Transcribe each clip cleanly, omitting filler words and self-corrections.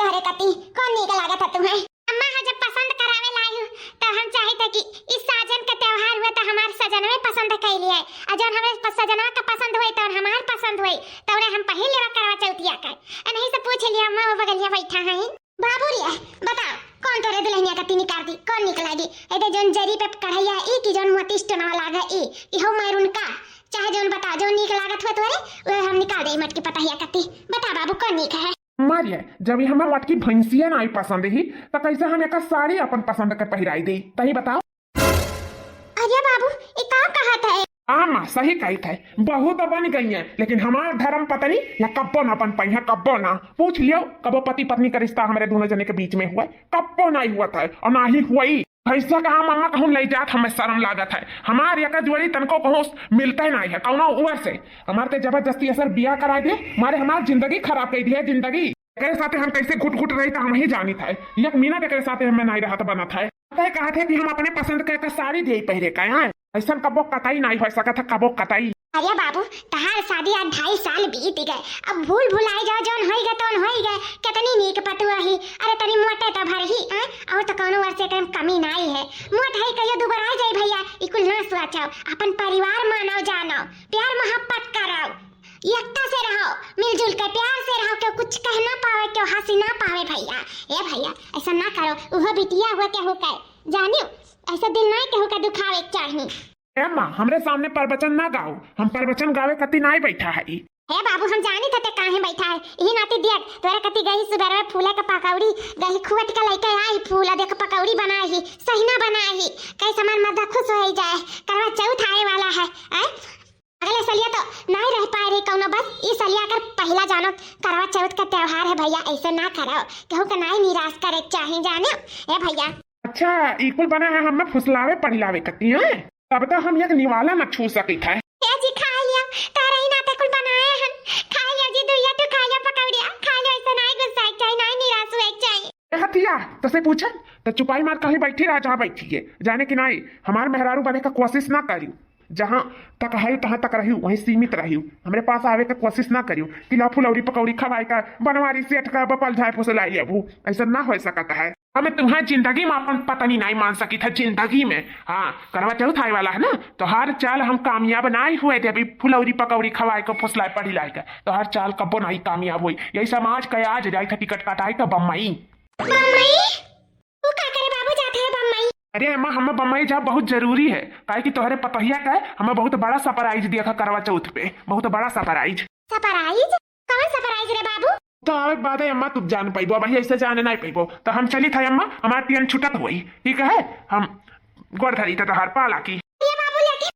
तोहरे कती कौन नीक लागत है तुम्हें? अम्मा हम जब पसंद करावे लाई हूं तो हम चाहे थे कि इस साजन का त्योहार हुआ तो हमार सजनवे पसंद कर लिए और जब हमें सजनवा का पसंद हुई तो हमार पसंद हुई तो हम पहले करवा चौथिया कर नहीं से पूछ लिया अम्मा वो बगलिया बैठा है बाबू रे बताओ कौन तोरे दुल्हनिया का तीनी कर दी कौन निकलागी एदे जोन जरी पे कढ़ैया ई की जोन मोती स्टोनवा लागा ई हो मैरून का चाहे जोन बता जो नीक लागत हो तोरे वो हम निकाल दे मटकी पतहिया कती बता बाबू कौन नीक है? मारिए जब ये हमें मटकी भैंसिया नहीं पसंद ही तो कैसे हम एक साड़ी अपन पसंद के पहिराई दे तही बताओ। अरे बाबू ये काम कहा था? आमा सही कही थे बहू तो बन गई है लेकिन हमारा धर्म पत्नी या कब्बो ना बन पाई है कब्बो ना पूछ लियो कबो पति पत्नी का रिश्ता हमारे दोनों जने के बीच में हुआ कब्बो नहीं हुआ था और ना ही हुई भैंसा कहा मम्मा कहूँ ले जात हमें शर्म लागत है हमारे एक जोड़ी तनको कहूँ मिलता ही नहीं है कौनो उम्र से हमारे जबरदस्ती असर बिया करा दे हमारे हमारी जिंदगी खराब कर दी है जिंदगी एक साथ हम कैसे घुट घुट रही था हम ही जानी था एक मिनट एक साथ हमें नहीं रहा बना था कहा थे कि हम अपने पसंद के साड़ी दे पहरे का है ऐसा कबो कतई नहीं हो सका था कबो कतई। अरे बाबू तहार शादी आज 2.5 साल बीत गए अब भूल भुलाई जाओ जौन होई गए तौन होई गए कितनी नीक पतुआ ही अरे तनी मोटे तो भर ही और तो कोनो वर्ष से कमी नहीं है मोट है कहियो दुबरा जाए भैया इकुल ना सोचाओ अपन परिवार मानो जानो प्यार मोहब्बत करो एकता से रहो मिलजुल के प्यार से रहो क्यों कुछ कह ना पावे क्यों हंसी ना पावे भैया ए भैया ऐसा ना करो वो बिटिया हुआ क्या हो के जानियो ऐसा दिल नहीं के हो के दुखावे चाहिए। अम्मा हमरे सामने प्रवचन ना गाओ हम प्रवचन गावे कति नहीं बैठा है हे बाबू हम जानी थे काहे बैठा है यही नाते देख तोरा कति गई सुबह में फूला का पकौड़ी गई खुवट का लेके आई फूला देख पकौड़ी बनाई ही सही ना बनाई कई सामान मर्दा खुश हो जाए करवा चौथ आए वाला है अगले सलिया तो नहीं रह पाए रे कौनो बस इस सलिया कर पहला जानो करवा चौथ का त्योहार है भैया ऐसे ना करो कहूं का नहीं निराश करे चाहिए जाने ए भैया। अच्छा इकुल बना है हमें फुसलावे पढ़िलावे कती है तब तो हम एक निवाला न छू सकी था जी खा लिया तारा ही नाते कुल बनाए हन खा लिया जी दुइया तो खा लिया पकौड़िया खा लिया ऐसा नहीं गुस्सा चाहिए नहीं निराश हुए चाहिए। हतिया तो से पूछन तो चुपाई मार कहीं बैठी रहा जहाँ बैठी है जाने की नहीं हमारे मेहरारू बने का कोशिश ना करियो जहाँ तक है तहाँ तक रही वहीं सीमित रही हमारे पास आवे का कोशिश ना करियो कि ला फुलौरी पकौड़ी खवाई का बनवारी सेठ का बपल झाए फुसलाई लेबू ऐसा ना हो सकता है हमें तुम्हारी जिंदगी में अपन पत्नी नहीं मान सकी था जिंदगी में हाँ करवा चौथ आए वाला है ना तो हर चाल हम कामयाब नहीं हुए थे अभी फुलौरी पकौड़ी खवाए को फुसलाए पढ़ी लाई का तो हर चाल कबो नहीं कामयाब हुई यही समाज का आज जाए था टिकट कटाई का बम्बई अरे अम्मा हमें बम्बई जा बहुत जरूरी है काहे कि तोहरे पतहिया का हमें बहुत बड़ा सरप्राइज दिया था करवा चौथ पे बहुत बड़ा सरप्राइज कौन सरप्राइज रे बाबू? तो आवे बाद अम्मा तुम जान पाइबो भाई ऐसे जाने नहीं पाइबो तो हम चली था अम्मा हमारा ट्रेन छुटत हुई ठीक है हम गोड़ धरी था हर पाला की ये बाबू लेके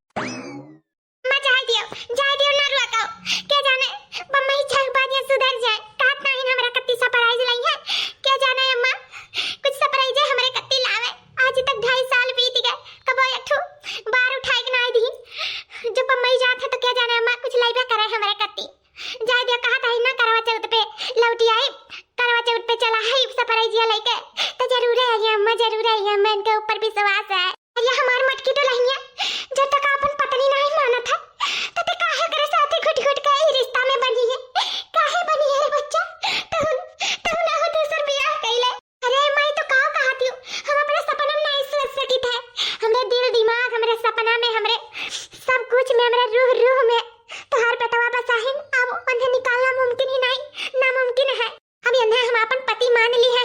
मैं जाए दियो ना रुआओ के जाने बम्बई छक बाजिया सुधर जाए काट नहीं हमरा कत्ती सरप्राइज लई है के जाने अम्मा कुछ सरप्राइज है हमरे कत्ती लावे आज तक 2.5 साल बीत गए कबो एकठो बार उठाई के नहीं दी जब बम्बई जात है तो क्या जाने अम्मा कुछ लाइबे करे हमरे कत्ती जाए दियो कहा था ना करवा चौथ पे लौटी आई करवा चौथ पे चला है सरप्राइज लेके तो जरूर है अम्मा जरूर है अम्मा इनके ऊपर विश्वास है ये हमार मटकी तो नहीं है जब तक अपन पत्नी नहीं माना था तब तक काहे करे साथे घुट घुट के रिश्ता में बनी है काहे बनी है रे बच्चा तू ना हो दूसर बियाह कइले अरे मैं तो कहती हूं हम अपने सपना में नहीं सोच सकी थे हमरे दिल दिमाग हमरे सपना में हमरे सब कुछ में हमरे रूह में तो हर पेटवा बसा है अब उन्हें निकालना मुमकिन ही नहीं नामुमकिन है अब इन्हें हम अपन पति मान ली है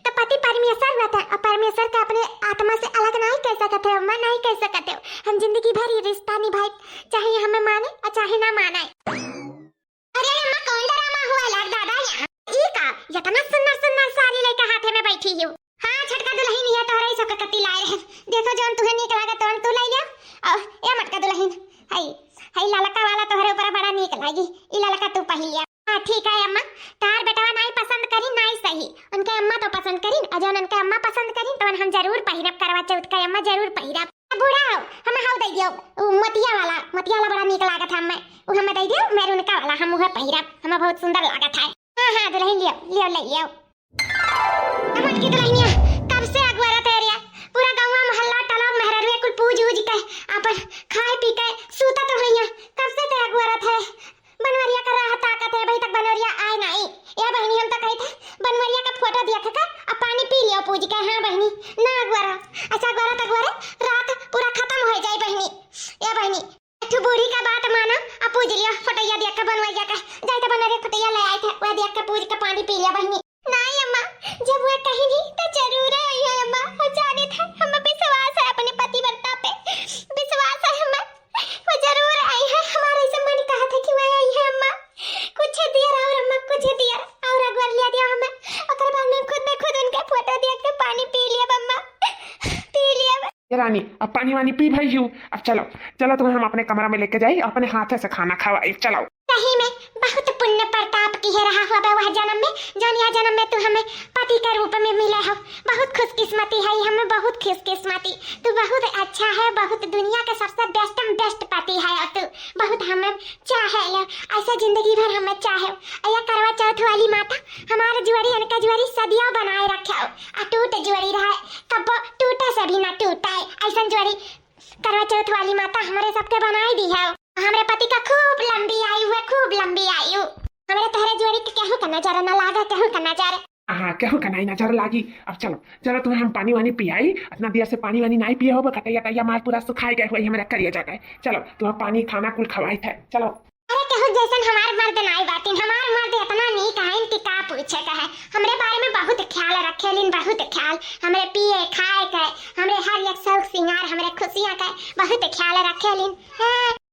तो पति परमेश्वर रहता है और परमेश्वर का अपने आत्मा से अलग नहीं कह सकते हो मैं नहीं कह सकते हो हम जिंदगी भर ये रिश्ता निभाए चाहे हमें माने और चाहे ना माने। अरे अम्मा कौन ड्रामा हुआ लाग दादा यहाँ ई का इतना सुंदर सुंदर साड़ी लेकर हाथे में बैठी हूँ हाँ छटका दुल्हन है तोहरे ही सब कत्ती लाए रहे देखो जोन तुहे नीक लागे तोन तू ले ले और ए मटका दुल्हन हाय ललका वाला तोहरे ऊपर बड़ा नीक लागी ई ललका तू पहन लिया हाँ ठीक है अम्मा तार बेटवा नहीं पसंद करी नहीं सही उनके अम्मा तो पसंद करी और जो उनके अम्मा पसंद करी तो हम जरूर पहिरब करवा चौथ का अम्मा जरूर पहिरब बूढ़ा हो हम हाउ दे दियो मतिया वाला बड़ा नीक लागत है हमें वो हमें दे दियो मैरून का वाला हम उहे पहिरब हमें बहुत सुंदर लागत है हां दुल्हन लियो ले लियो हमन की दुल्हनिया कब से अगवारा तैयारिया पूरा गांव मोहल्ला तालाब मेहररुए कुल पूज उज के अपन खाए पी के सूता तो रहिया कब से ते अगवारा थे बनवरिया कर रहा ताकत है भाई तक बनवरिया आए नहीं या बहनी हम तो कही थे बनवरिया का जब वो कहीं नहीं तो जरूर आई है अम्मा। हम जाने था, हमें विश्वास है अपने पतिव्रता पे, विश्वास है हमें, वो जरूर आई है। हमारे से मन कहा था कि वो आई है अम्मा। कुछ देर और अम्मा, कुछ देर और अगवर लिया दिया हमें। और बाद में खुद उनका फोटो देख के पानी पी लिया अम्मा, पी लिया। ये रानी अब पानी वानी पी भाई हूँ। अब चलो चलो तुम्हें हम अपने कमरा में लेके जाए, अपने हाथ से खाना खवाए। चलो सही में बहुत पुण्य प्रताप की है रहा हुआ वह जन्म में, जौन यह जन्म में तू हमें पति के रूप में मिला हो। बहुत खुशकिस्मती है हमें, बहुत खुशकिस्मती। तू बहुत अच्छा है, बहुत दुनिया के सबसे बेस्ट पति है। और तू बहुत हमें चाहे, ऐसा जिंदगी भर हमें चाहे। अया करवा चौथ वाली माता हमारे जुआरी अनका जुआरी सदियों बनाए रखे हो। अटूट जुआरी रहे, कब टूटे से भी ना टूटा है। ऐसा जुआरी करवा चौथ वाली माता हमारे सबके बनाई दी है। हमारे पति का खूब लंबी आयु है, खूब लंबी आयु। हमारे तोहरे जोड़ी के केहू का नजारा न लागा, केहू का नजारा। हाँ केहू का नहीं नजर लागी। अब चलो चलो तुम्हें हम पानी वानी पियाई। इतना देर से पानी वानी नहीं पिए हो, कटैया टैया मार पूरा सुखाई गए हुए हमारे करिए जाकर। चलो तुम्हें पानी खाना कुल खवाई थे। चलो अरे केहू जैसन हमार मर्द नहीं बातिन, हमार मर्द इतना नीक है इनकी का पूछे का है। हमरे बारे में बहुत ख्याल रखेलिन, बहुत ख्याल। हमरे पिए खाए के, हमरे हर एक शौक सिंगार, हमरे खुशियां का बहुत ख्याल रखेलिन।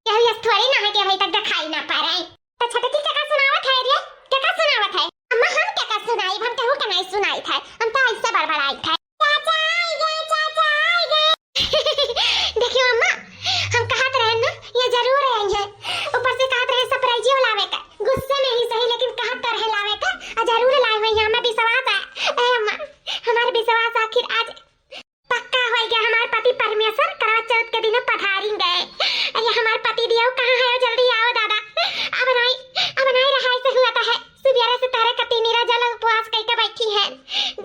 केहू ये थोड़ी ना है कि अभी तक दिखाई ना पा रहे। तो छोटी क्या सुनावत है रे, क्या सुनावत है अम्मा? हम क्या सुनाई, हम केहू का नहीं सुनाई था। हम तो ऐसे बड़बड़ाई था। चाचा आई गए, चाचा आई गए। देखियो अम्मा, हम कहत रहे ना ये जरूर आई है। ऊपर से कहत रहे सरप्राइजियो लावे का, गुस्से में ही सही लेकिन कहत तो रहे लावे का। और जरूर लाए हुए यहाँ में विश्वास है। ए अम्मा, हमारे विश्वास आखिर आज पक्का हो गया। हमारे पति परमेश्वर करवा चौथ के दिन पधारी गए। ये हमारे पति दियो कहाँ है? जल्दी आओ दादा। अब नहीं रहा ऐसे हुआ था है। सुबेरे से तारे कति नीरा जल उपवास करके बैठी है।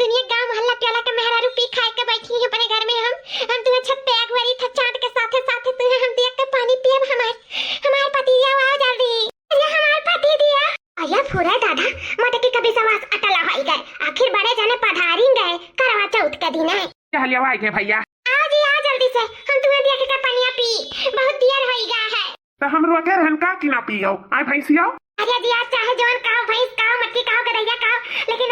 दुनिया गांव मोहल्ला प्याला के मेहरा रूपी खाए के बैठी है अपने घर में। हम तुम्हें छत पे आग भरी था चांद के साथे साथे तुम्हें हम देख के पानी पिए। हमारे पति दिया आओ जल्दी। ये हमारे पति दिया आया फुरा दादा। मटकी का विश्वास अटला हो गए। आखिर बड़े जाने पधारी गए करवा चौथ के दिन है। क्या लिया आए गए भैया? आओ जी आओ जल्दी से, हम तुम्हें देख के पानी पी। बहुत देर हो गया है। तो हम रोके रहन का कि ना पियो? आए भैंसिया अरे जी आज चाहे जवान खाओ, भैंस खाओ, मटकी खाओ, गदैया खाओ, लेकिन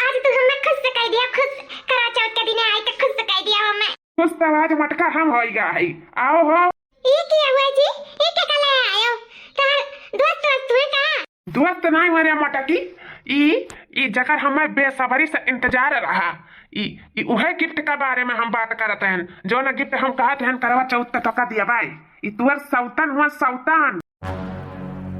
आज तू हमें खुश से कह दिया। खुश करवा चौथ के दिन आई तो खुश से कह दिया हमें। खुश तो आज मटका हम होइगा है। आओ हो। ये क्या हुआ जी? ये क्या कल आयो? दोस्त तुम्हें कहा? दोस्त नहीं मेरे मटकी। ई जगह हमें बेसब्री से इंतजार रहा। ई उहे गिफ्ट के बारे में हम बात करते हैं। जो ना गिफ्ट हम कहते हैं करवा चौथ पे टका दिया भाई। ई तुअर सौतन हुआ सौतन।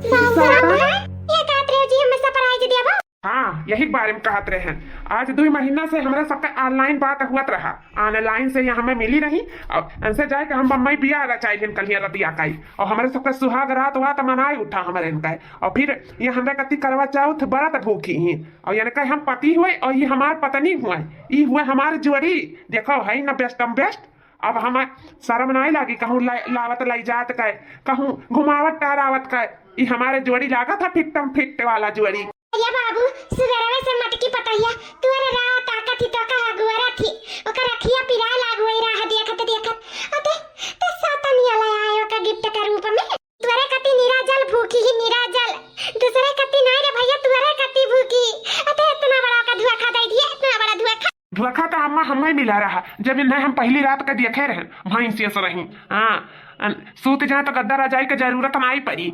ये कहते रहे जी हमें सरप्राइज दिया बा। हाँ यही बारे में कहते रहे हैं। आज 2 महीना से हमारे सबका ऑनलाइन बात हुआ रहा। ऑनलाइन से यहाँ हमें मिली रही और इनसे जाए कि हम बम्बई बिया चाहिए कलिया रतिया का। और हमारे सबका सुहाग रात हुआ तो मनाई उठा हमारे इनका। और फिर ये हमारे कति करवा चौथ बरत भूखी ही। और यानी कहीं हम पति हुए और ये हमारे पत्नी हुए। ये हुए हमारे जुअरी। देखो है ना बेस्ट। अब हमें शर्म नहीं लगी कहूँ लावत लाई जात का, कहूँ घुमावट टहरावत का। ये हमारे जोड़ी लागा था फिटम फिट वाला जोड़ी। या बाबू सुबेरे से मटकी पतैया तुअर रात आका थी तो का गुआरा थी। ओकर रखिया पिरा लागोई रहा देखत अते तो सातनिया ले आयो का गिफ्ट के रूप में। तुअरे कति निराजल भूखी ही निराजल। दूसरे कति नहीं रे भैया, तुअरे कति भूखी। अते इतना बड़ा का धुआ खा दे दिए, इतना बड़ा धुआ खा तो हमें मिला रहा। जब इन्हें हम पहली रात का देखे रहे भैंसिया से रही। हाँ सूत जाए तो गद्दा रजाई की जरूरत नहीं पड़ी।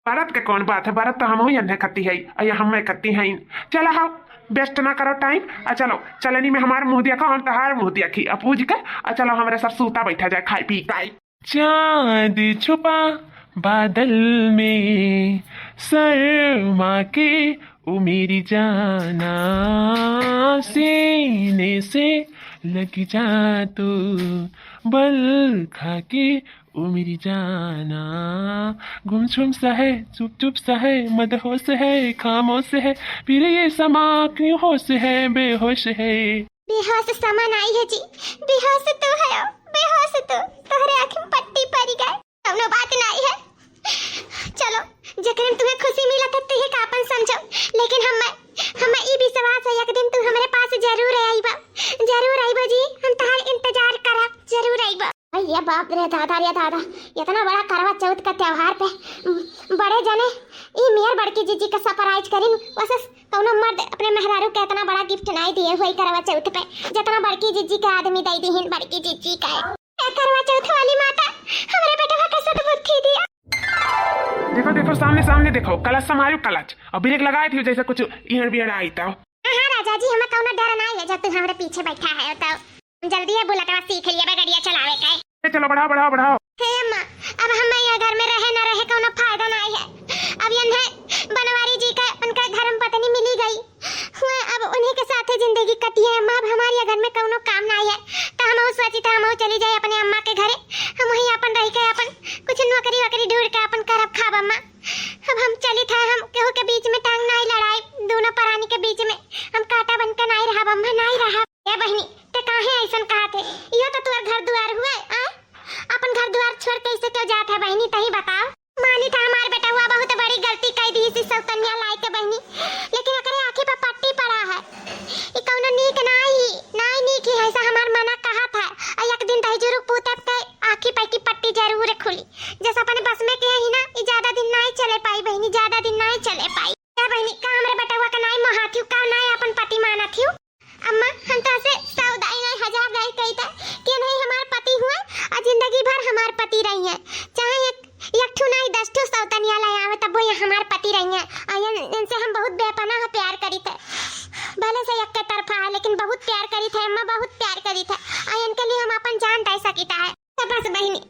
भारत के कौन बात है, भारत तो हम ही अन्य खत्ती है या हमें खत्ती है। चलो हाँ बेस्ट ना करो टाइम। चलो चलनी में हमारे मुंह दिया हम तहार मुंह दिया खी पूछ कर। चलो हमारे सब सूता बैठा जाए खाई पी खाई। चांद छुपा बादल में शर्मा के ओ मेरी जाना, सीने से लग जा तो बल खा के ओ मेरी जाना। गुमसुम सा है, चुप सा है, मदहोश है, खामोश है, फिर ये समा क्यों होश है, बेहोश है। बेहोश समा नहीं है जी, बेहोश तो है। बेहोश तो तोहरे आँख में पट्टी पड़ी गए, कौनो बात नहीं है। चलो जखन तुम्हें खुशी मिला था तो ये कापन समझो, लेकिन हमें ई विश्वास है एक दिन तू हमारे पास जरूर आईबा जी। हम तहार इंतजार करब, जरूर आईबा। ये बाप रे दादा इतना बड़ा करवा चौथ का त्योहार पे बड़े जने ई मेयर बड़की जीजी का सरप्राइज करिन वैसे कौनो मर्द अपने मेहरारू के इतना बड़ा गिफ्ट नहीं दिए हुए करवा चौथ पे जितना बड़की जीजी का आदमी दे दीहिन बड़की जीजी का करवा चौथ वाली माता हमारे बेटा का सदबुद्धि दिया। देखो देखो सामने सामने देखो कलश समारू कलश और ब्रेक लगाए थे जैसे कुछ इहर बिहर आई था। हाँ राजा जी हमें कौनो डर नहीं है जब तू हमारे पीछे बैठा है तो जल्दी है बुलेटवा सीख लिया गाड़िया चलावे का। चलो बढ़ाओ बढ़ाओ बढ़ाओ। हे अम्मा अब हम यहाँ घर में रहे न रहे कोनो फायदा नहीं है। अब यह बनवारी जी का उनका घर में पत्नी मिली गई हुआ अब उन्हीं के साथ जिंदगी कटी है। अम्मा अब हमारे घर में कोनो काम नहीं है तो हम सोची था हम चली जाए अपने अम्मा के घरे हम वहीं अपन रह के अपन कुछ नौकरी वकरी ढूंढ के अपन करब खाब। अम्मा अब हम चली था हम केहू के बीच में टांग नहीं लड़ाई दोनों प्राणी के बीच में हम कांटा बन के नहीं रहा। अम्मा नहीं रहा ए बहनी ते काहे ऐसा कहा थे यो तो तुअर घर द्वार हुए आ अपन घर द्वार छोड़ के इसे क्यों जात है बहनी तही बताओ। मानी था हमार बेटा हुआ बहुत बड़ी गलती कर दी इसी सौतन्या लाई के बहनी लेकिन अकरे आंखें पे पट्टी पड़ा है ये कौनो नीक नहीं नीक है ऐसा हमार मना कहा था और एक दिन दही जरूर पूतब के आंखी पे की पट्टी जरूर खुली जैसा अपने बस में के ही ना ये ज्यादा दिन नहीं चले पाई बहनी ज्यादा दिन नहीं चले पाई क्या बहनी का हमारे बेटा हुआ का नहीं महाथी का नहीं अपन पति माना थी। अम्मा हम तो ऐसे सौदाई नहीं हजार नहीं कही था कि नहीं हमारे पति हुए और जिंदगी भर हमारे पति रही है चाहे एक ठू नहीं 10 ठू सौतनिया लाए आवे तब वो हमारे पति रही है और इनसे हम बहुत बेपनाह प्यार करी थे भले से एक के तरफा है लेकिन बहुत प्यार करी थे अम्मा बहुत प्यार करी थे और इनके लिए हम अपन जान दे सकीता है। तो बस बहनी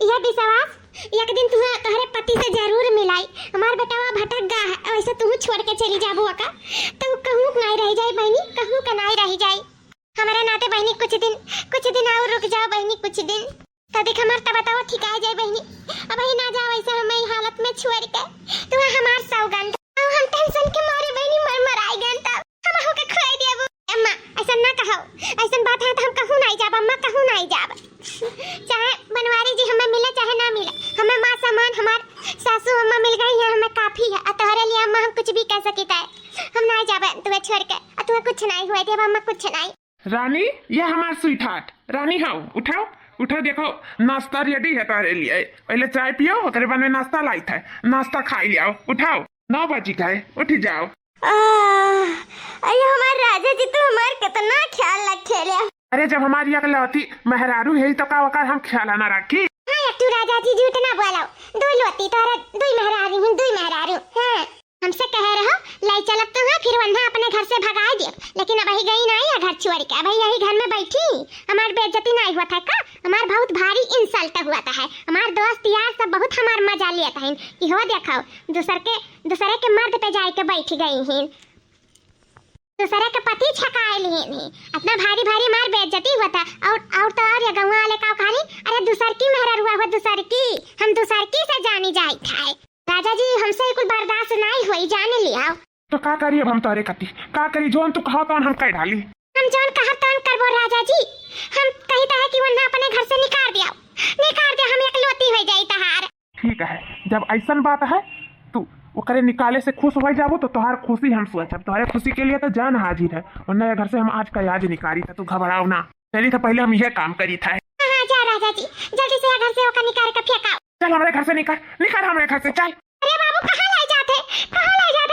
यह विश्वास एक दिन तुम्हारे पति से जरूर मिलाई हमारे बेटा वहाँ भटक गया है ऐसे तुम छोड़ के चली जाबो का तो कहूँ नहीं रह जाए बहनी कहूँ का नहीं रह जाए हमारे नाते बहनी कुछ दिन और रुक जाओ बहनी कुछ दिन तो देख हमार तब बताओ ठीक आ जाए बहनी अब ही ना जाओ ऐसे हमें हालत में छोड़ के तो हमार सौगंध हम टेंशन के मारे बहनी मर आई गए तब हम हो के खुआई देबो। अम्मा ऐसा ना कहो ऐसा बात है तो हम कहूँ नहीं जाब अम्मा कहूँ नहीं जाब चाहे बनवारी जी हमें मिले चाहे ना मिले हमें माँ समान हमार सासू अम्मा मिल गई है हमें काफी है तुम्हारे लिए अम्मा हम कुछ भी कह सकता है हम नहीं जाबे तुम्हें छोड़ के तुम्हें कुछ नहीं हुआ देव अम्मा कुछ नहीं। रानी ये हमार स्वीट हार्ट रानी हाँ उठाओ उठो देखो नाश्ता रेडी है तुम्हारे लिए पहले चाय पियो उसके बाद में नाश्ता लाई था नाश्ता खाई लियाओ उठाओ 9 बजे का है उठ जाओ। अरे हमारे राजा जी तो हमारे कितना ख्याल रखे ले। अरे जब हमारी अकलौती मेहरारू है तो का वकार हम ख्याल ना रखी। हाँ तू राजा जी झूठ ना बोलाओ दो लोती तो दुई मेहरारू हाँ हमसे कह रहे हो लाई चलत तो है फिर वन्ना अपने घर से भगा दिया लेकिन अब ही गई नहीं है घर छोड़ के अब यही घर में बैठी हमार बेइज्जती नहीं हुआ था का हमार बहुत भारी इंसल्ट हुआ था है हमार दोस्त यार सब बहुत हमार मजा लिया था कि हो देखो दूसरे के मर्द पे जाके बैठ गई हैं दूसरे के पति छकाए लिए नहीं इतना भारी मार बेइज्जती हुआ था और तो और ये गाँव वाले का खाली अरे दूसर की मेहरा हुआ दूसर की हम दूसर की से जानी जाए था राजा जी हमसे कुछ बर्दाश्त नहीं हुई जाने लिया तो का करी अब हम तोरे कती का करी जोन तू कहो तो हम कह डाली हम जोन कहा तो करबो राजा जी हम कहता है कि वो ना अपने घर से निकाल दिया हम एकलौती हो जाई तहार। ठीक है जब ऐसा बात है तू ओकरे निकाले से खुश हो जाबो तो तोहार खुशी हम सोचब तुम्हारे खुशी के लिए तो जान हाजिर है वरना घर से हम आज का आज निकाली था तू घबराओ ना चली तो पहले हम यह काम करी था। हाँ जा राजा जी जल्दी से घर से ओका निकाल के फेंकाओ चल हमारे घर से निकाल हमारे घर से चल। अरे बाबू कहाँ ले जाते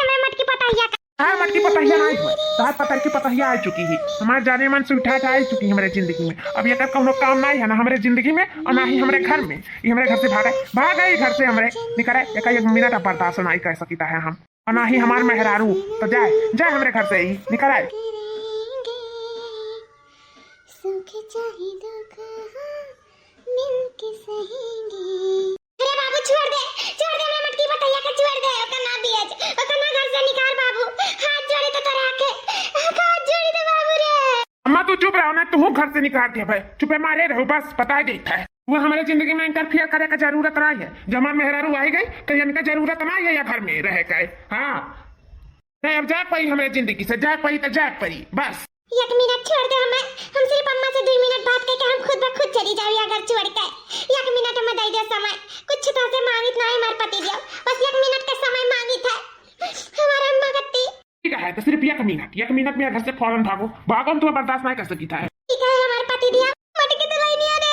मैं मटकी पतहिया हाँ मटकी पतहिया नहीं हुई तार पतर की पतहिया आ चुकी है हमारे जाने मन से उठा आ चुकी है हमारे जिंदगी में अब ये कोनो काम नहीं है ना हमारे जिंदगी में और ना ही हमारे घर में ये हमारे घर से भाग गई घर से हमारे निकल एक मिनट बर्दाश्त नहीं कर सकता है हम और ना ही हमारे मेहरारू तो जाए हमारे घर से ही निकल आए। अरे बाबू छोड़ दे मैं मटकी पतैया के छोड़ दे ओका ना बियाज ओका ना घर से निकाल बाबू हाथ जोड़े तो तोरा के हाथ जोड़ी दे बाबू रे। अम्मा तू चुप रहो ना तू घर से निकाल दिया भाई चुपे मारे रहो बस पता ही देता है वो हमारे जिंदगी में इंटरफियर करे का जरूरत नहीं है जब हमारे मेहरारू आई गई तो इनका जरूरत नहीं है या घर में रह गए। हाँ नहीं अब जाग पाई हमारे जिंदगी से जाग पाई बस एक मिनट छोड़ दे हम सिर्फ अम्मा से 2 मिनट बात करके हम खुद ब खुद चली जाओ या घर छोड़ के 1 मिनट में दे दे समय कुछ तो से मांगित नहीं मार पति दियो बस 1 मिनट का समय मांगी था हमारा अम्मा गत्ती। ठीक है तो सिर्फ 1 मिनट में घर से फौरन भागो तुम बर्दाश्त नहीं कर सकती था। ठीक है हमारे पति दिया मटके तो लाई नहीं रे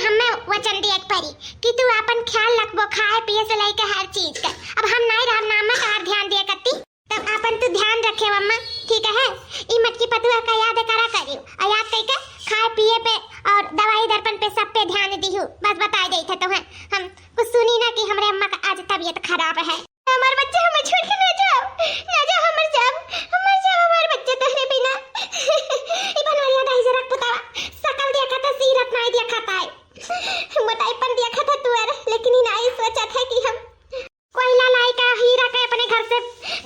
हमें वचन दिए परी कि तू अपन ख्याल रखबो खाए पिए से लेके हर चीज का। अब हम नहीं रहब ना अम्मा का ध्यान दिए करती, तब अपन तू ध्यान रखे अम्मा, ठीक है? ई मटकी पतुआ का याद करा करियो, और याद करके खाए पिए पे और दवाई दर्पण पे सब पे ध्यान दियो। बस बता दे थे तो है हम कुछ सुनी ना कि हमारे अम्मा का आज तबीयत खराब है। हमारे बच्चे हमें छोड़ के ना जाओ, ना जाओ, हमारे हमारे बच्चे तेरे बिना। ई बनवारिया दाई जरा पुतावा सकल देखा था सीरत नहीं देखा था, मोटाईपन देखा था तू यार, लेकिन ही नहीं सोचा था कि हम कोयला लाई का हीरा का अपने घर से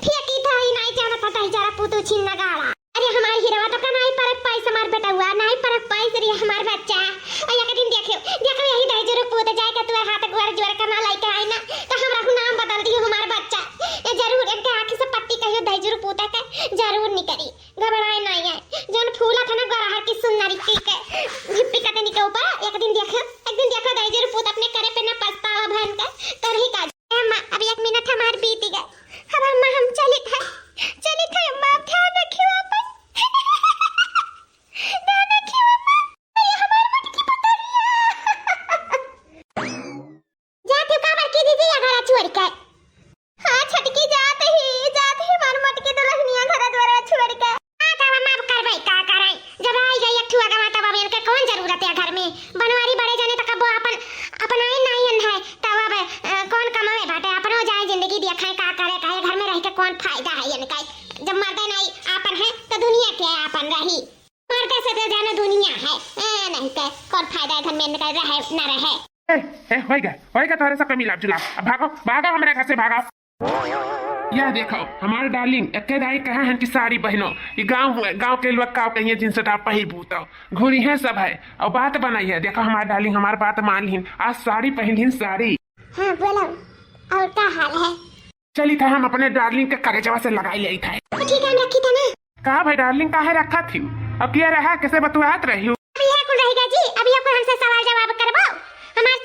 फेंकी था, ही नहीं जाना था दाई जरा पुतू छिन्ना गाड़ा। अरे हमारे हीरा तो का नहीं परख पाई हमार बेटा हुआ, नहीं परख पाई सरी हमार बच्चा। और एक दिन देखो यही दाई जरूर पुत जाएगा तू हाथ गोर जोर का ना लाई के आई ना, तो हमरा नाम बदल दियो हमार बच्चा। ये जरूर इनके आंख से पट्टी कहियो दाई जरूर पुता का जरूर नहीं करी, घबराए नहीं है। जन फूला था ना गराहर की सुंदरी के हिप्पी कटे निके ऊपर, एक दिन देखो दाई जरूर पुत अपने करे पे ना पछतावा भन का कर ही का। अम्मा अब 1 मिनट हमार बीत गए, अब अम्मा हम चली था अम्मा, ध्यान रखियो अपन, ध्यान रखियो अम्मा। ये हमार मटकी पतरिया जाते काबर की दीदी घर छोड़ के, हां छटकी जाते ही हमार मटकी तो लहनिया घर द्वारा छोड़ के। हां तब अम्मा अब करबै का कराई, जब आई गई एक ठुआ गवा तब अब इनके कौन जरूरत है घर में, बनवारी बड़े जाने तक अब अपन आई नहीं है, तब अब कौन कमावे बाटे, अपनो जाए जिंदगी देखाए का करे काहे घर में रह के कौन फायदा है इनका। जब मर्दे नहीं आपन है तो दुनिया के आपन रही, मर्दे से तो जाने दुनिया है नहीं के कौन फायदा है घर में इनका रहे ना रहे। होएगा तुम्हारे सब कमी लाभ जुलाब, अब भागो हमारे घर से भागो। यह देखो हमारे डार्लिंग अकेदाई कहा है कि सारी बहनों ये गांव के लोग का कहिए जिनसे आप पही बूतो घूरी है सब है, और बात बनाई है। देखो हमारे डार्लिंग हमारी बात मान लीन, आज साड़ी पहन लीन साड़ी। हाँ बोलो और क्या हाल है? चली था हम अपने डार्लिंग के करेजवा से लगाई ले था। ठीक है रखी था ना। कहा भाई डार्लिंग काहे रखा थी, अब क्या रहा कैसे बतुआत रही हूँ? अभी है कौन रहेगा जी, अभी आपको हमसे सवाल जवाब करवाओ, हमारी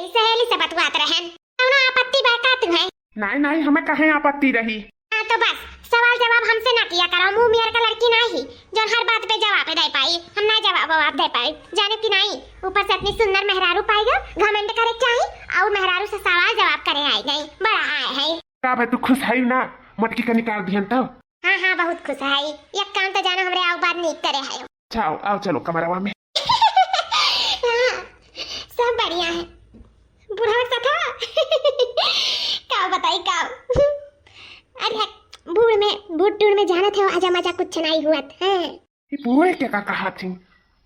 सहेली से बतुआत रहन, कौनो आपत्ति बात तुम्हें? नहीं हमें कहे आपत्ति रही। हाँ तो बस सवाल जवाब हमसे ना किया करो, मुंह मेर का लड़की नहीं जो हर बात पे जवाब दे पाई, हम ना जवाब दे पाई जाने की नहीं। ऊपर से इतनी सुंदर मेहरारू पाएगा, घमंड करे चाहिए और मेहरारू से सवाल जवाब करे आई गई, बड़ा आए है। का भाई तू खुश है ना मटकी का निकाल दिहन तो? हाँ बहुत खुश है, एक काम तो जानो हमरे आओ बात नहीं करे है। अच्छा आओ चलो कमरावा में। हाँ, सब बढ़िया है, बुढ़ा सा था का बताई का। अरे बूढ़ में जाना था आजा मजा कुछ नहीं हुआ था। ये पूरे क्या कहा थी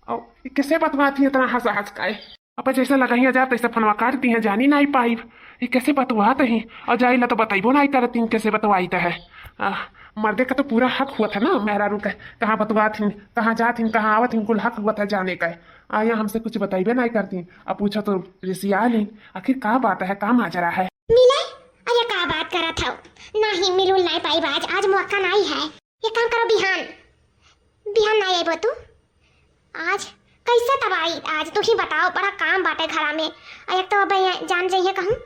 और ये कैसे बतवाती इतना हंस काए, अब जैसा लगाइया जा तैसे फनवा काटती हैं, जानी नहीं पाई ये कैसे बतवात ही, और जाइला तो बताइबो नहीं करती कैसे बतवाई है। मर्दे का तो पूरा हक हुआ था ना मेहरारू का, कहाँ बतवात ही, कहाँ जात ही, कहाँ आवत ही, कुल हक हुआ था जाने का। आया हमसे कुछ बताइबे नहीं करती, अब पूछा तो रिसिया ली, आखिर क्या बात है, क्या माजरा है? मिला अरे का बात करा था नहीं मिलूल नहीं पाई आज मौका नहीं है। ये काम करो बिहान नहीं आइबो तू, आज कैसे तबाई आज तू ही बताओ, बड़ा काम बाटे घरा में। एक तो अब जान जाइए कहूँ,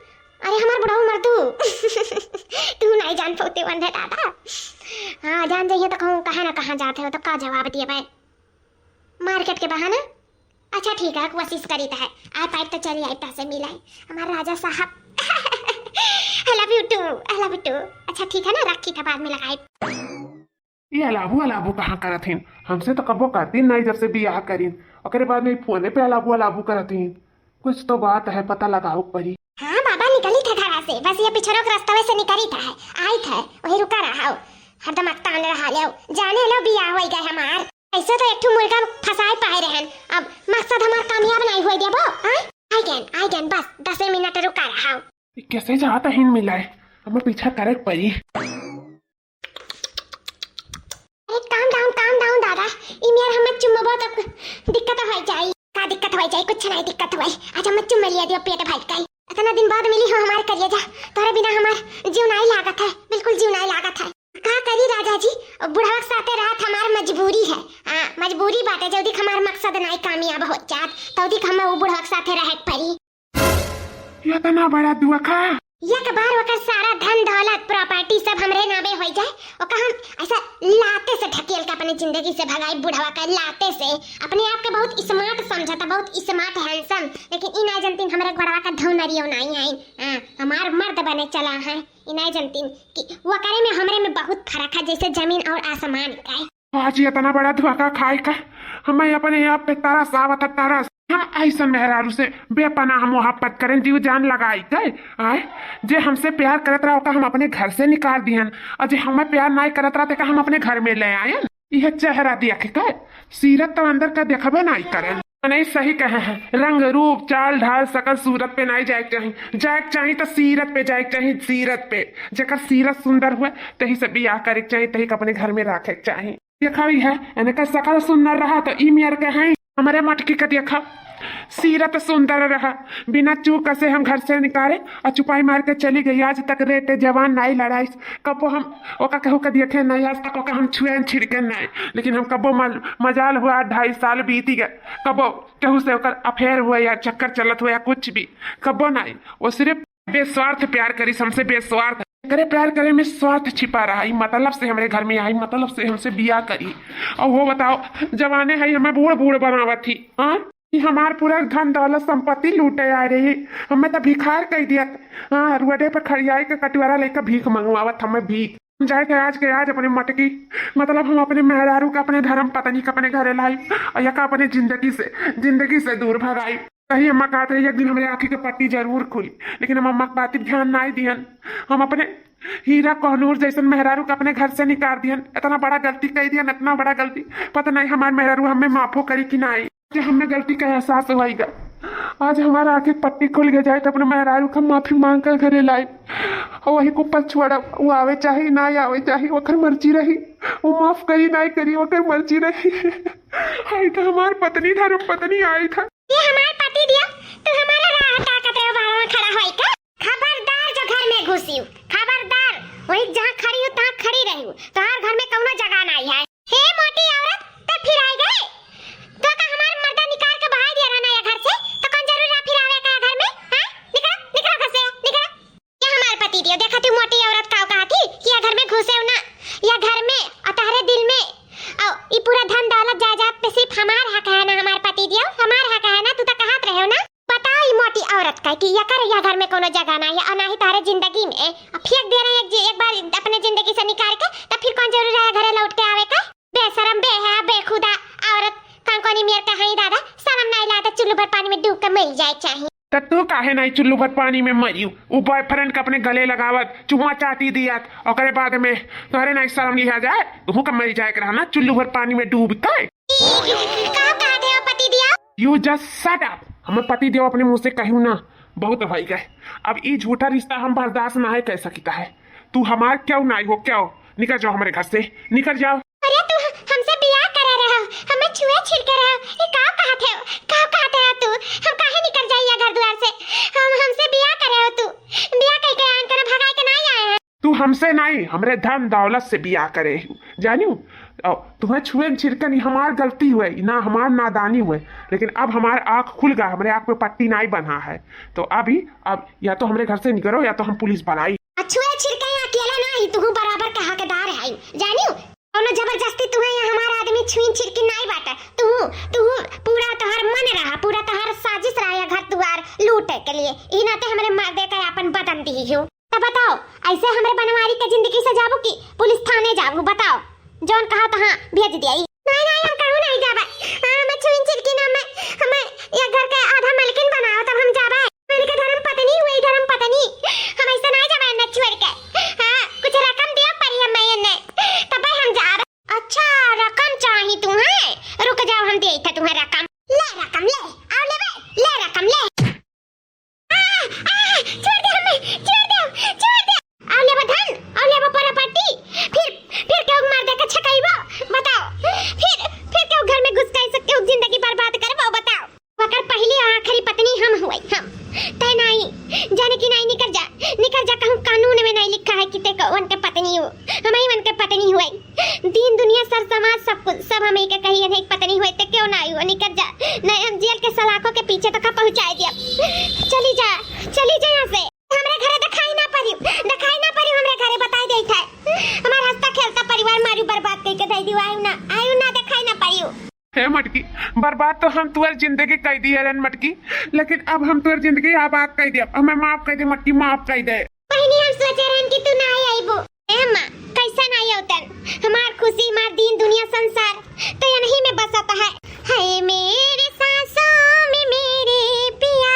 अरे हमार बुढ़ाऊ मर तू नहीं जान पोते बंधे दादा। हाँ जान जाइए तो कहूँ कहाँ ना कहाँ जाते हो, तो का जवाब दिए भाई मार्केट के बहाना। अच्छा ठीक है कोशिश करी है, आई पाइप तो चली आई से मिलाई हमारे राजा साहब। I love you too। अच्छा ठीक है ना रखी था बाद में लगाई। ये अलाबू कहाँ करत हिन, हमसे तो कबो करती नहीं जब से बियाह करीन, ओकरे बाद में फोने पे अलाबू करत हिन, कुछ तो बात है पता लगाओ परी। हाँ बाबा निकली था घरा से, बस ये पिछड़ो के रास्ते से निकली था, आई था वही रुका रहा हरदम तान रहा ले जाने लो बियाह हो गए हमार। ऐसे तो एक मुर्गा फंसाए पाए रहन, अब मकसद हमार कामयाब नहीं हुए देबो। आई कैन बस 10 मिनट रुका रहा। कैसे जाता हिन मिलाए, हमें पीछा करे परी। काम डाउन दादा, ई मेर हम चुम्मबो तो दिक्कत हो जाई, का दिक्कत हो जाई, कुछ नहीं दिक्कत होई। आज हम चुम्म लिया दियो पेट भाई का, इतना दिन बाद मिली हो हमारे कलिजा, तोरे बिना हमार जीव नहीं लागत है, बिल्कुल जीव नहीं लागत है। का करी राजा जी, बुढ़ावा साथे रहत हमार मजबूरी है। मजबूरी बाटे, जल्दी हमार मकसद नहीं कामयाब हो जात तौदी हम वो बुढ़ावा साथे रहे परी। ये इतना बड़ा दुआ का एक बार ओकर सारा धन दौलत प्रॉपर्टी सब हमरे नामे हो जाए ओका हम ऐसा लाते से ढकेल के अपने जिंदगी से भगाई बुढ़वा का लाते से अपने आप के बहुत स्मार्ट समझता बहुत स्मार्ट हैंडसम लेकिन इ नहीं जानती हमारे घरवा का धौनरियो नहीं आई हमार मर्द बने चला है इ नहीं जानती कि वो करे में हमरे में बहुत फर्क है जैसे जमीन और आसमान का आज इतना बड़ा धोखा खाए का हमें अपने आप पे तारा सावत तारा हम ऐसा मेहरारू से बेपनाह मोहब्बत करें जीव जान लगाई गए आए जे हमसे प्यार करत रहा का हम अपने घर से निकाल दिहन और जे हमें प्यार नहीं करत रहा का हम अपने घर में ले आए यह चेहरा देख के सीरत तो अंदर का देखबे नहीं करें नहीं सही कहे हैं रंग रूप चाल ढाल सकल सूरत पे नहीं जाए चाहिए तो सीरत पे जाए चाहिए सीरत पे जेकर सीरत सुंदर हुए तही से बियाह करे चाहिए तही अपने घर में रखे चाहिए देखा भी है इनका सकल सुंदर रहा तो ई मेर के हैं हमारे मटकी का देखा सीरत सुंदर रहा बिना चूक से हम घर से निकाले और चुपाई मार के चली गई आज तक रेटे जवान नहीं लड़ाई कबो हम ओका कहू के देखे नहीं आज तक ओका हम छुए छिड़के नहीं लेकिन हम कबो मजाल हुआ 2.5 साल बीती गए कबो कहू से ओकर अफेयर हुआ या चक्कर चलत हुआ या कुछ भी कबो नहीं वो सिर्फ बेस्वार्थ प्यार करी हमसे बेस्वार्थ करे प्यार करे में स्वार्थ छिपा रहा मतलब से हमारे घर में आई मतलब से हमसे बिया करी और वो बताओ जवाने है हमें बूढ़ बूढ़ बनावा थी हाँ हमार पूरा धन दौलत संपत्ति लूटे आ रही हमें तो भिखार कह दिया हाँ रुआडे पर खड़ियाई के कटवारा लेकर भीख मंगवावत हमें भीख जाए के आज अपने मटकी मतलब हम अपने मेहरारू का अपने धर्म पत्नी का अपने घरे लाई और या अपने जिंदगी से दूर भगाई कहीं अम्मा कहते हैं एक दिन हमारे आँखी की पट्टी जरूर खुली लेकिन हम अम्मा की बात ध्यान नहीं दियन हम अपने हीरा कोहनूर जैसे मेहरारू का अपने घर से निकाल दियन इतना बड़ा गलती कह दियन इतना बड़ा गलती पता नहीं हमारे मेहरारू हमें माफो करी कि नहीं हमें गलती का एहसास होगा आज हमारा आँखी पट्टी खुल गया जाए तो अपने मेहरारू का माफी मांग कर घरे लाई और वही कुप्पल छोड़ा वो आवे चाहे ना आवे चाहे वकर मर्जी रही वो माफ करी ना करी वकर मर्जी रही आई तो हमार पत्नी धर्म पत्नी आई था ये हमार पति दिया तो हमारा राह ताकत रहे बाहर में खड़ा होई का खबरदार जो घर में घुसी खबरदार वही जहां खड़ी हो तहां खड़ी रही हो तोहार घर में कौनो जगह नहीं है हे मोटी औरत तो फिर आई गए तो का हमार मर्दा निकाल के बाहर दिया रहना है घर से तो कौन जरूर है फिर आवे का घर में हां निकल घर से निकल ये हमार पति दियो देखा तू मोटी औरत का कहा थी कि ये घर में घुसे ना या घर में अतारे दिल में आओ ये पूरा धन दौलत जायदाद पे सिर्फ हमार हक है ना हमार पति दियो हमार हक है ना तू तो कहत रहे हो ना बताओ ये मोटी औरत का कि या घर में कोनो जगह नहीं है और ना ही तारे जिंदगी में फेंक दे रहे हैं एक बार अपने जिंदगी से निकाल के तो फिर कौन जरूर है घरे लौट के आवे का बेशरम बेहया बेखुदा औरत कौन मेर का है दादा शर्म नहीं लाता चुल्लू भर पानी में डूब के मर जाए चाहिए तो तू काहे नहीं चुल्लू भर पानी में मरियो वो बॉयफ्रेंड का अपने गले लगावत चुम्मा चाटी दिया और बाद में तोहरे नहीं शर्म लिया जाए तू का मर जाए रहना चुल्लू भर पानी में डूब के यू जस्ट शट अप हमें पति देव अपने मुंह से कहूँ ना बहुत भाई गए अब ये झूठा रिश्ता हम बर्दाश्त ना है कह सकता है तू हमार क्यों नहीं हो क्यों निकल जाओ हमारे घर से निकल जाओ अरे तू हमसे बियाह करा रहा हमें छुए छिड़के रहा ये का कहते हो तू हम काहे निकल जाइए घर द्वार से हमसे बियाह करे हो तू बियाह कह के आन कर भगाए के नहीं आए हैं तू हमसे नहीं हमरे धन दौलत से बियाह करे जानियो तुम्हें छुए छिड़कन हमार गलती हुए ना हमार नादानी हुए लेकिन अब हमारे आँख खुल गया हमारे आँख पे पट्टी नहीं बना है तो अब या तो हमारे घर से निकलो या तो हम पुलिस बुलाई छुए छिड़के अकेला नहीं तू बराबर का हकदार है जानियो कोनो जबरदस्ती तुम्हें हमारा आदमी छुई छिड़की नहीं बाटा तू पूरा तोहर मन रहा पूरा तोहर साजिश रहा घर द्वार लूटे के लिए ई नाते हमरे मर्दे का अपन बदन दी हो तो बताओ ऐसे हमरे बनवारी के जिंदगी से जाबो कि पुलिस थाने जाबो बताओ जौन कहा तो हाँ भेज दिया नहीं हम कहूं नहीं जाबे मैं छुई छिड़की ना मैं हमें ये घर के आधा मालकिन बनाओ तब हम जाबे मैंने के धर्म पत्नी हुई धर्म पत्नी हम ऐसे नहीं जाबे न छोड़ के हां कुछ रकम दिया परी हम ने तब हम जाबे अच्छा रकम चाहिए तू है रुक जाओ हम देते तुम्हें रकम ले आओ ले रकम ले छोड़ दे आओ ले धन आओ ले प्रॉपर्टी फिर क्यों मार दे के छकाईबो बताओ फिर क्यों घर में घुस के क्यों जिंदगी बर्बाद करबो बताओ वकर पहली आखिरी पत्नी हम हुई हम तय नहीं जाने की नहीं निकल जा कहूं कानून में नहीं लिखा है कि ते कौन के पत्नी हो हम ही मन के पत्नी हुई दीन दुनिया सर समाज सब कुछ सब हमें के कही है पत्नी हुई ते क्यों नहीं हुआ निकल जा नहीं हम जेल के सलाखों के पीछे तक पहुंचाए दिया चली जा यहां से हमरे घरे दिखाई है मटकी, बर्बाद तो हम तुअर जिंदगी कह दी है मटकी, लेकिन अब हम तुअर जिंदगी आबाद कह दे, हमें माफ कह दे मटकी, माफ कह दे। पहिनी हम सोचे रहन कि तू ना आईबो। ए अम्मा कैसा ना आयोतन, हमार खुशी हमार दीन दुनिया संसार तो यहीं में बसता है। हाय मेरे सांसों में मेरे पिया,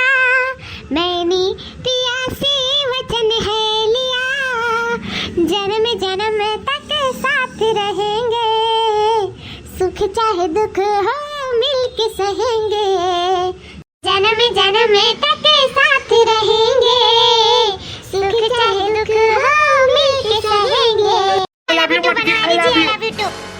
मैंने पिया से वचन है लिया, जन्म जन्म तक साथ रहेंगे, सुख चाहे दुख हो मिलके सहेंगे, जन्म जन्म तक साथ रहेंगे, सुख चाहे दुख हो मिलके सहेंगे। I love you, Mother. I love you. I love you too.